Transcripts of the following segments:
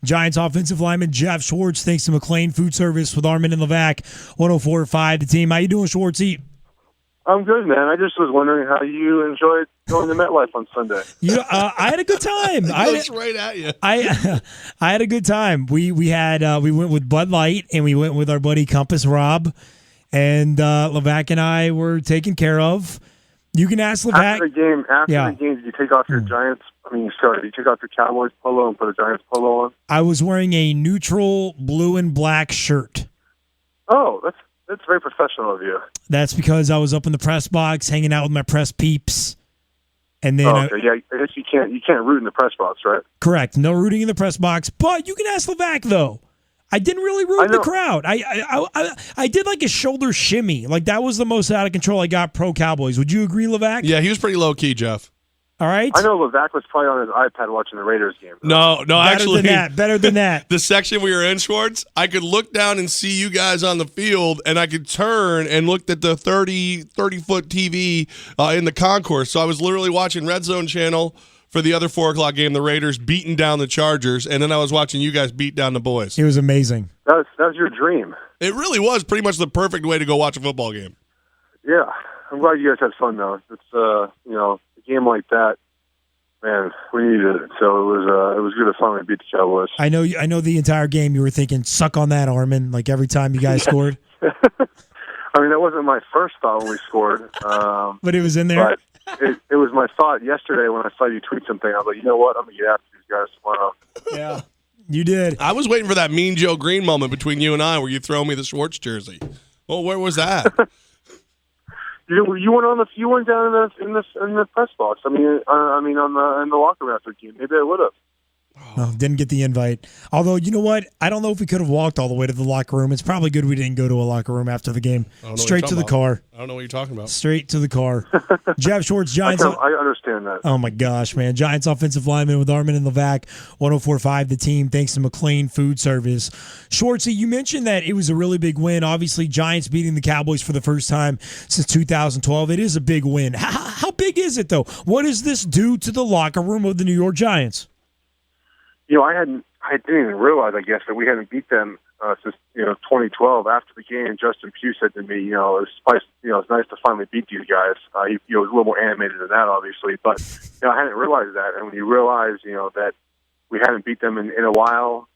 Giants offensive lineman Geoff Schwartz, thanks to McLean Food Service with Armin and Levac, 104.5 The Team. How you doing, Schwartzy? I'm good, man. I just was wondering how you enjoyed going to MetLife on Sunday. I had a good time. Looks right at you. I had a good time. We went with Bud Light and we went with our buddy Compass Rob, and Levac and I were taken care of. You can ask Levac. After the game, did you take off your Giants? Did you take off your Cowboys polo and put a Giants polo on? I was wearing a neutral blue and black shirt. Oh, that's very professional of you. That's because I was up in the press box hanging out with my press peeps. And then I guess you can't root in the press box, right? Correct. No rooting in the press box. But you can ask Levac, though. I didn't really root in the crowd. I did like a shoulder shimmy. Like that was the most out of control I got pro Cowboys. Would you agree, Levac? Yeah, he was pretty low key, Jeff. All right. I know Levac was probably on his iPad watching the Raiders game. No, actually. Better than that. The section we were in, Schwartz, I could look down and see you guys on the field, and I could turn and look at the 30-foot TV in the concourse. So I was literally watching Red Zone Channel for the other 4 o'clock game, the Raiders beating down the Chargers, and then I was watching you guys beat down the boys. It was amazing. That was your dream. It really was pretty much the perfect way to go watch a football game. Yeah. I'm glad you guys had fun, though. It's, a game like that, man, we needed it. So it was good to finally beat the Cowboys. I know the entire game you were thinking, suck on that, Armin, like every time you guys scored. That wasn't my first thought when we scored. But it was in there? But it was my thought yesterday when I saw you tweet something. I was like, you know what? I'm going to get after these guys tomorrow. Yeah, you did. I was waiting for that Mean Joe Green moment between you and I where you throw me the Schwartz jersey. Well, where was that? You went down in the press box. In the locker room after the game. Maybe I would have. Oh, didn't get the invite. Although, you know what? I don't know if we could have walked all the way to the locker room. It's probably good we didn't go to a locker room after the game. Straight to the car. I don't know what you're talking about. Straight to the car. Geoff Schwartz, Giants. I understand that. Oh, my gosh, man. Giants offensive lineman with Armin and Levac, 104.5 The Team, thanks to McLean Food Service. Schwartzy, you mentioned that it was a really big win. Obviously, Giants beating the Cowboys for the first time since 2012. It is a big win. How big is it, though? What does this do to the locker room of the New York Giants? I didn't even realize, I guess, that we hadn't beat them since 2012. After the game, Justin Pugh said to me, it's nice to finally beat these guys. He was a little more animated than that, obviously, but I hadn't realized that. And when you realize, that we hadn't beat them in a while,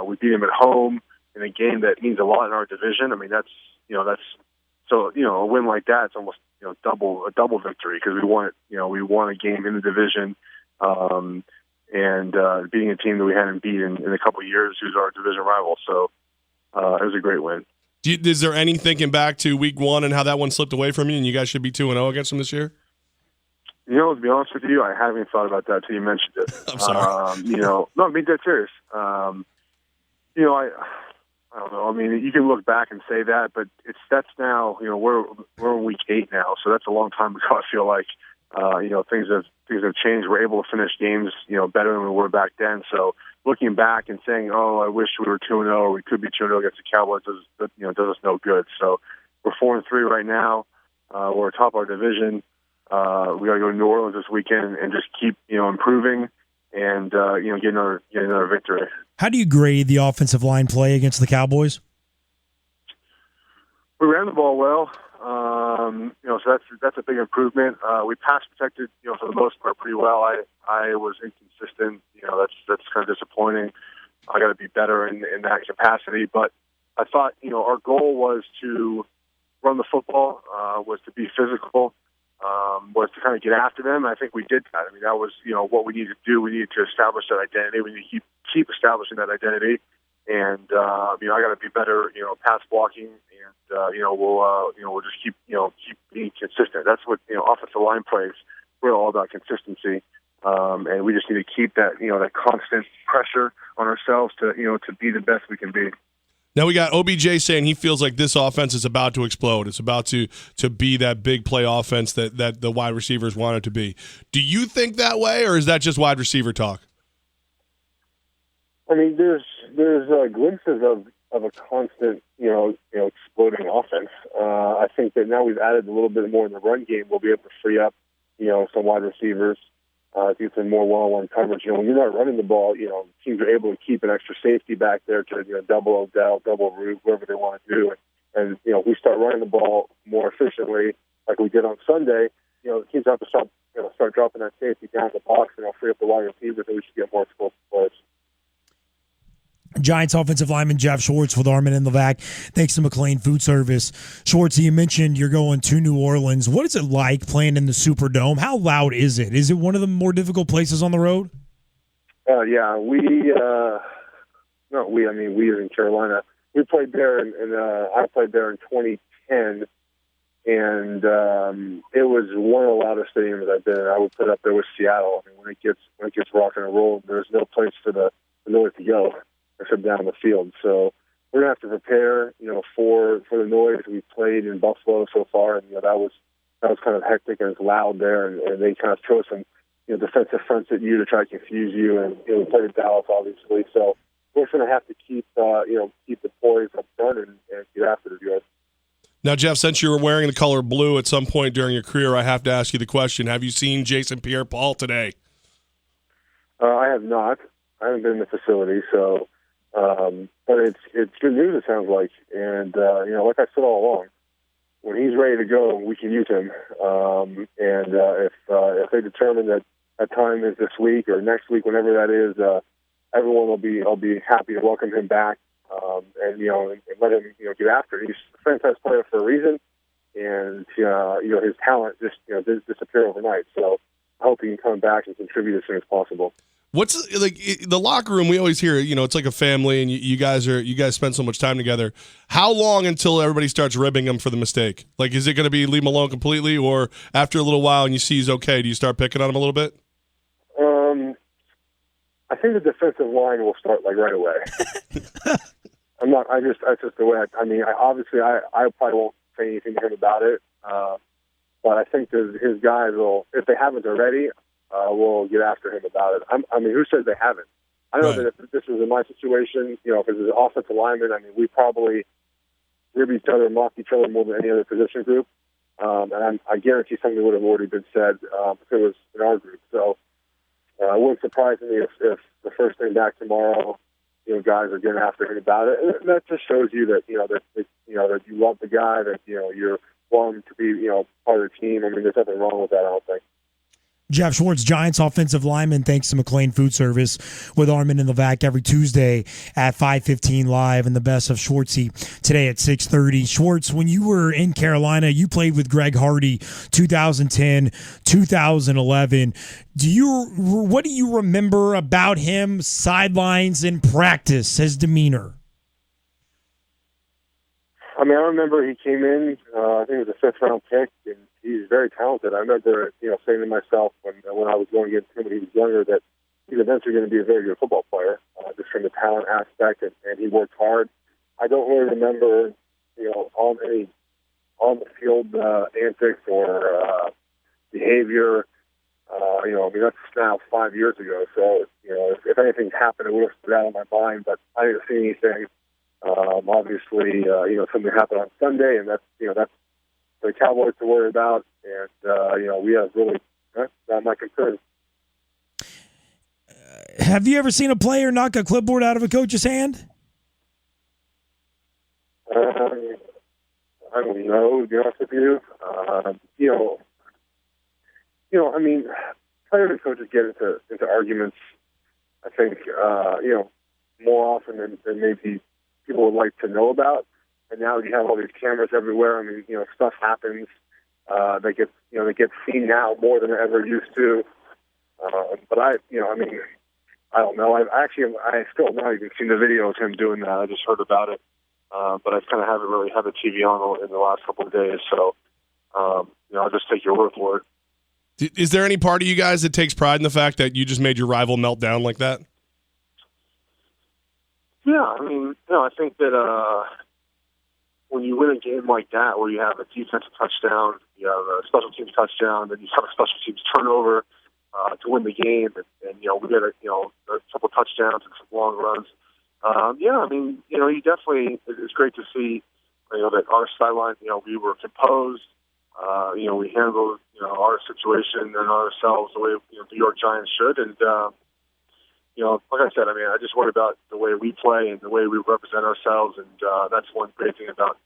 we beat them at home in a game that means a lot in our division. A win like that, it's almost a double victory because we won it. We won a game in the division. And beating a team that we hadn't beat in a couple of years, who's our division rival. So it was a great win. Is there any thinking back to week 1 and how that one slipped away from you and you guys should be 2-0 against them this year? To be honest with you, I haven't even thought about that until you mentioned it. I'm sorry. No, I'm being dead serious. I don't know. You can look back and say that, but that's now, we're in week 8 now, so that's a long time ago, I feel like. Things have changed. We're able to finish games, better than we were back then. So looking back and saying, "Oh, I wish we were 2-0 or we could be 2-0 against the Cowboys," does us no good. So we're 4-3 right now. We're atop our division. We got to go to New Orleans this weekend and just keep, improving and get another victory. How do you grade the offensive line play against the Cowboys? We ran the ball well. So that's a big improvement. We pass protected, for the most part pretty well. I was inconsistent. That's kind of disappointing. I got to be better in that capacity. But I thought, our goal was to run the football, was to be physical, was to kind of get after them. And I think we did that. That was, what we needed to do. We needed to establish that identity. We need to keep establishing that identity. And I got to be better, pass blocking, and we'll just keep being consistent. That's what offensive line plays. We're all about consistency, and we just need to keep that that constant pressure on ourselves to be the best we can be. Now we got OBJ saying he feels like this offense is about to explode. It's about to be that big play offense that the wide receivers want it to be. Do you think that way, or is that just wide receiver talk? There's glimpses of a constant, exploding offense. I think that now we've added a little bit more in the run game. We'll be able to free up, some wide receivers. to get some more one-on-one coverage. When you're not running the ball, teams are able to keep an extra safety back there to double Odell, double Root, whatever they want to do. And if we start running the ball more efficiently, like we did on Sunday, the teams have to start dropping that safety down the box and free up the wide receivers, and we should get more explosive plays. Giants offensive lineman Geoff Schwartz with Armin and Levac. Thanks to McLean Food Service. Schwartz, you mentioned you're going to New Orleans. What is it like playing in the Superdome? How loud is it? Is it one of the more difficult places on the road? Yeah, we in Carolina. We played there, and I played there in 2010, and it was one of the loudest stadiums I've been in. I would put up there with Seattle. When it gets rocking and rolling, there's no place for the noise to go except down the field. So we're gonna have to prepare, for the noise. We played in Buffalo so far, and that was kind of hectic and it's loud there, and they kind of throw some defensive fronts at you to try to confuse you. And we played in Dallas, obviously, so we're gonna have to keep the poise up front and get after the good. Now, Geoff, since you were wearing the color blue at some point during your career, I have to ask you the question: have you seen Jason Pierre-Paul today? I have not. I haven't been in the facility, so. But it's good news, it sounds like. And, like I said all along, when he's ready to go, we can use him. If they determine that time is this week or next week, whenever that is, everyone will be happy to welcome him back, and let him, get after it. He's a franchise player for a reason. And, his talent just, didn't disappear overnight. So I hope he can come back and contribute as soon as possible. What's like the locker room? We always hear, it's like a family, and you guys spend so much time together. How long until everybody starts ribbing him for the mistake? Like, is it going to be leave him alone completely, or after a little while and you see he's okay, do you start picking on him a little bit? I think the defensive line will start right away. That's just the way. I obviously I probably won't say anything to him about it, but I think that his guys will, if they haven't already. Will get after him about it. Who says they haven't? I know that if this was in my situation, if it was an offensive lineman, we probably rib each other and mock each other more than any other position group. And I guarantee something would have already been said if it was in our group. So it wouldn't surprise me if the first thing back tomorrow, guys are getting after him about it. And that just shows you that that you love the guy, that you're wanting to be part of the team. There's nothing wrong with that, I don't think. Geoff Schwartz, Giants offensive lineman, thanks to McLean Food Service with Armin and Levac every Tuesday at 5:15 live, and the best of Schwartzy today at 6:30. Schwartz, when you were in Carolina, you played with Greg Hardy 2010, 2011. What do you remember about him, sidelines and practice, his demeanor? I remember he came in, I think it was a fifth-round pick, and he's very talented. I remember, saying to myself when I was going against him when he was younger that he's eventually going to be a very good football player, just from the talent aspect, and he worked hard. I don't really remember, on the field antics or behavior. That's now 5 years ago. So, if anything happened, it would have stood out in my mind, but I didn't see anything. Obviously, something happened on Sunday, and that's the Cowboys to worry about, and we have really not my concern. Have you ever seen a player knock a clipboard out of a coach's hand? I don't know, to be honest with you. Players and coaches get into arguments, I think, more often than maybe people would like to know about. And now you have all these cameras everywhere. Stuff happens. They get seen now more than it ever used to. But I don't know. I still have not even seen the video of him doing that. I just heard about it. But I kind of haven't really had the TV on in the last couple of days. So, I'll just take your word for it. Is there any part of you guys that takes pride in the fact that you just made your rival melt down like that? Yeah, I think that when you win a game like that, where you have a defensive touchdown, you have a special teams touchdown, then you have a special teams turnover to win the game, and we get a couple touchdowns and some long runs. You definitely, it's great to see, that our sideline, we were composed. We handled our situation and ourselves the way New York Giants should, and like I said, I just worry about the way we play and the way we represent ourselves, and that's one great thing about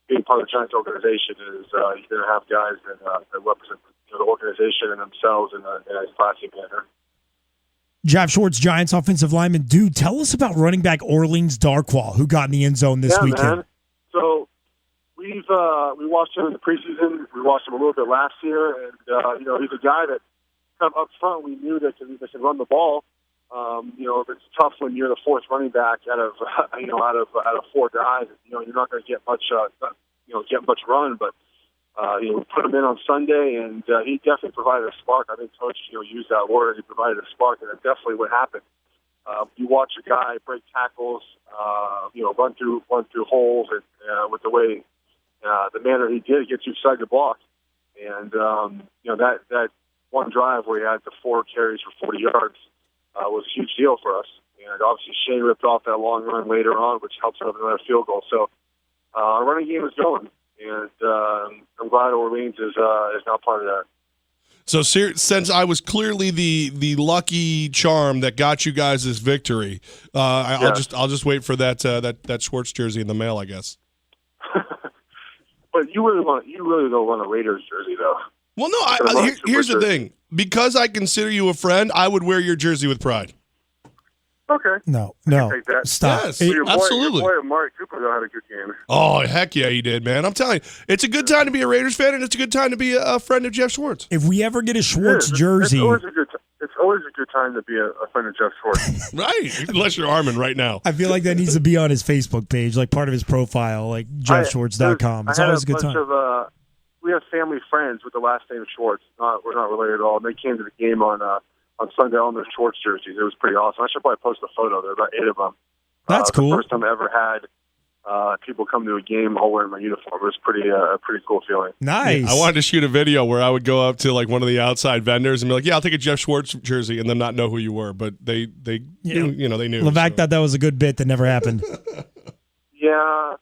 being part of the Giants organization is you're going to have guys that represent the organization and themselves in a classy manner. Geoff Schwartz, Giants offensive lineman. Dude, tell us about running back Orleans Darkwa, who got in the end zone this weekend. Man. So we watched him in the preseason. We watched him a little bit last year, and he's a guy that kind of up front we knew that they can run the ball. It's tough when you're the fourth running back out of four guys. You're not going to get much run, but we put him in on Sunday, and he definitely provided a spark. I think Coach used that word. He provided a spark, and that's definitely what happened. You watch a guy break tackles, run through holes, and with the way the manner he did, it gets you excited to block. And that one drive where he had the 4 carries for 40 yards was a huge deal for us. And obviously Shane ripped off that long run later on, which helps out another field goal. So our running game is going, and I'm glad Orleans is now part of that. So since I was clearly the lucky charm that got you guys this victory, I'll just wait for that Schwartz jersey in the mail, I guess. But you really don't want a Raiders jersey though. Well, no. Here's the thing: because I consider you a friend, I would wear your jersey with pride. Okay. No. Take that. Stop. Yes, Your absolutely. boy Amari Cooper had a good game. Oh, heck yeah, he did, man. I'm telling you, it's a good time to be a Raiders fan, and it's a good time to be a friend of Geoff Schwartz. If we ever get a Schwartz jersey, it's always a good time to be a friend of Geoff Schwartz. Right, unless you're Armin right now. I feel like that needs to be on his Facebook page, like part of his profile, like geoffschwartz.com. It's always a good time. We have family friends with the last name Schwartz. We're not related at all. And they came to the game on Sunday on their Schwartz jerseys. It was pretty awesome. I should probably post a photo. There were about 8 of them. That's cool. The first time I ever had people come to a game all wearing my uniform. It was a pretty cool feeling. Nice. Yeah, I wanted to shoot a video where I would go up to like one of the outside vendors and be like, "Yeah, I'll take a Geoff Schwartz jersey," and then not know who you were, but they knew, they knew. Levac thought that was a good bit that never happened. Yeah,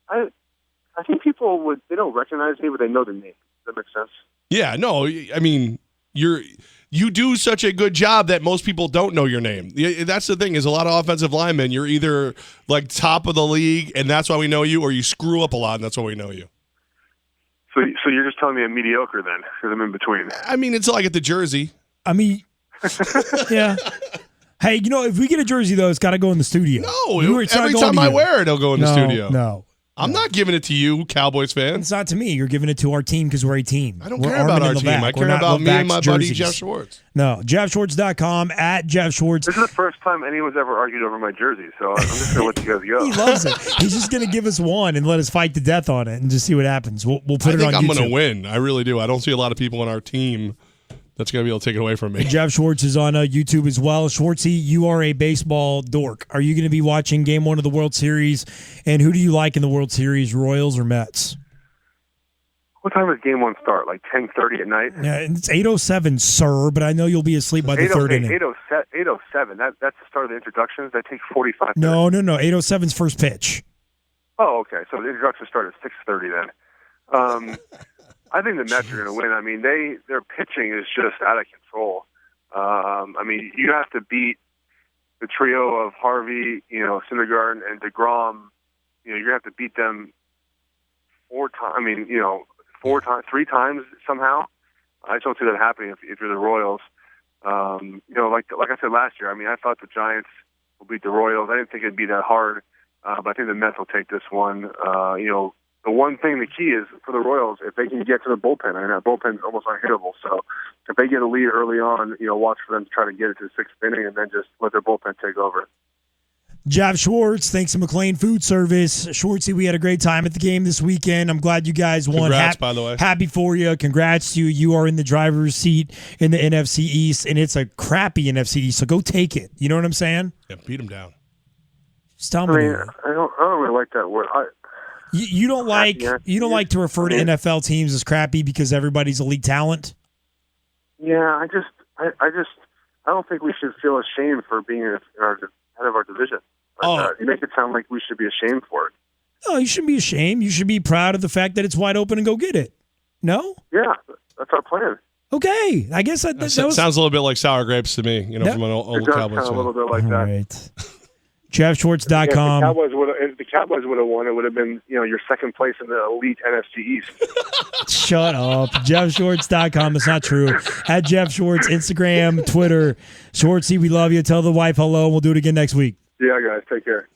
I think people they don't recognize me, but they know the name. Does that make sense? Yeah, no, I mean, you do such a good job that most people don't know your name. That's the thing, is a lot of offensive linemen, you're either like top of the league, and that's why we know you, or you screw up a lot, and that's why we know you. So you're just telling me I'm mediocre then, because I'm in between. I mean, until I get the jersey. I mean, yeah. Hey, if we get a jersey, though, it's got to go in the studio. No, every time I wear it, it'll go in the studio. No. I'm not giving it to you, Cowboys fans. It's not to me. You're giving it to our team because we're a team. I don't care about our team. I care about me and my buddy Geoff Schwartz. No, geoffschwartz.com, at Geoff Schwartz. This is the first time anyone's ever argued over my jersey, so I'm just going to let you guys go. He loves it. He's just going to give us one and let us fight to death on it and just see what happens. We'll put it on YouTube. I think I'm going to win. I really do. I don't see a lot of people on our team that's going to be able to take it away from me. Geoff Schwartz is on YouTube as well. Schwartzy, you are a baseball dork. Are you going to be watching Game 1 of the World Series? And who do you like in the World Series, Royals or Mets? What time does Game 1 start? Like 10:30 at night? Yeah, it's 8:07, sir, but I know you'll be asleep by the third inning. 8:07. That's the start of the introductions. That takes 45 minutes. No. 8:07's first pitch. Oh, okay. So the introductions start at 6:30 then. I think the Mets are going to win. I mean, their pitching is just out of control. I mean, you have to beat the trio of Harvey, Syndergaard, and DeGrom. You're going to have to beat them 4 times. I mean, 3 times somehow. I don't see that happening if you're the Royals. Like I said last year, I mean, I thought the Giants will beat the Royals. I didn't think it'd be that hard, but I think the Mets will take this one. The one thing, the key is for the Royals, if they can get to the bullpen. I mean, that bullpen's almost unhittable. So if they get a lead early on, watch for them to try to get it to the 6th inning and then just let their bullpen take over. Geoff Schwartz, thanks to McLean Food Service. Schwartzy, we had a great time at the game this weekend. I'm glad you guys won. Congrats, by the way. Happy for you. Congrats to you. You are in the driver's seat in the NFC East, and it's a crappy NFC East, so go take it. You know what I'm saying? Yeah, beat them down. Just tell me. I don't really like that word. You don't like to refer to NFL teams as crappy because everybody's elite talent? Yeah, I don't think we should feel ashamed for being head of our division. You make it sound like we should be ashamed for it. No, you shouldn't be ashamed. You should be proud of the fact that it's wide open and go get it. No? Yeah, that's our plan. Okay. I guess that was... Sounds a little bit like sour grapes to me, from an old It does Cowboys sound a little fan. bit like All that. right. GeoffSchwartz.com. If the Cowboys would have won, it would have been your second place in the elite NFC East. Shut up. GeoffSchwartz.com. It's not true. At Geoff Schwartz, Instagram, Twitter. Schwartzy, we love you. Tell the wife hello, and we'll do it again next week. Yeah, guys, take care.